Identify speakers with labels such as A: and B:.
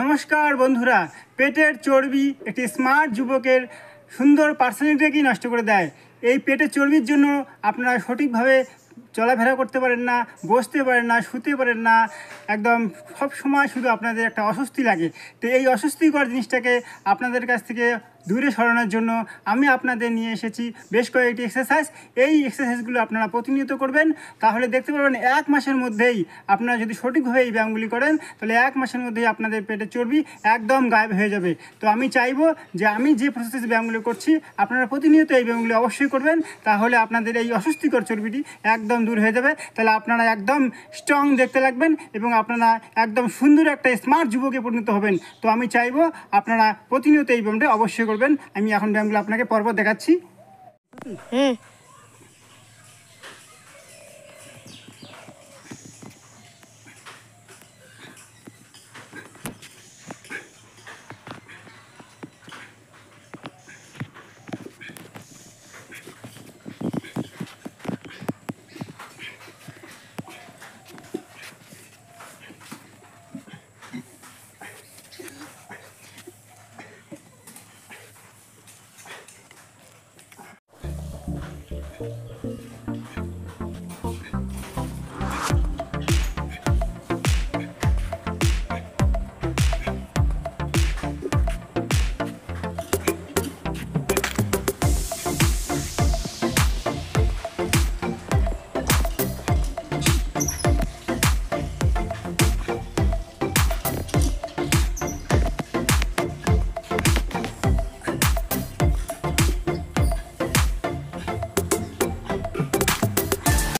A: নমস্কার বন্ধুরা, পেটের চর্বি একটি স্মার্ট যুবকের সুন্দর পার্সোনালিটিকে নষ্ট করে দেয়। এই পেটের চর্বির জন্য আপনারা সঠিকভাবে চলাফেরা করতে পারেন না, বসতে পারেন না, শুতে পারেন না, একদম সব সময় শুধু আপনাদের একটা অস্বস্তি লাগে। তো এই অস্বস্তিকর জিনিসটাকে আপনাদের কাছ থেকে দূরে সরানোর জন্য আমি আপনাদের নিয়ে এসেছি বেশ কয়েকটি এক্সারসাইজ। এই এক্সারসাইজগুলো আপনারা প্রতিনিয়ত করবেন, তাহলে দেখতে পারবেন 1 মাসের মধ্যেই আপনারা যদি সঠিকভাবে এই ব্যায়ামগুলি করেন তাহলে 1 মাসের মধ্যেই আপনাদের পেটের চর্বি একদম গায়েব হয়ে যাবে। তো আমি চাইবো যে আমি যে প্রসেস ব্যায়ামগুলো করছি আপনারা প্রতিনিয়ত এই ব্যায়ামগুলি অবশ্যই করবেন, তাহলে আপনাদের এই অস্বস্তিকর চর্বিটি একদম দূর হয়ে যাবে। তাহলে আপনারা একদম স্ট্রং দেখতে লাগবেন এবং আপনারা একদম সুন্দর একটা স্মার্ট যুবকে পরিণত হবেন। তো আমি চাইবো আপনারা প্রতিনিয়ত এই ব্যায়ামটা অবশ্যই করবেন। আমি এখন ব্যায়ামগুলো আপনাকে পর্ব দেখাচ্ছি।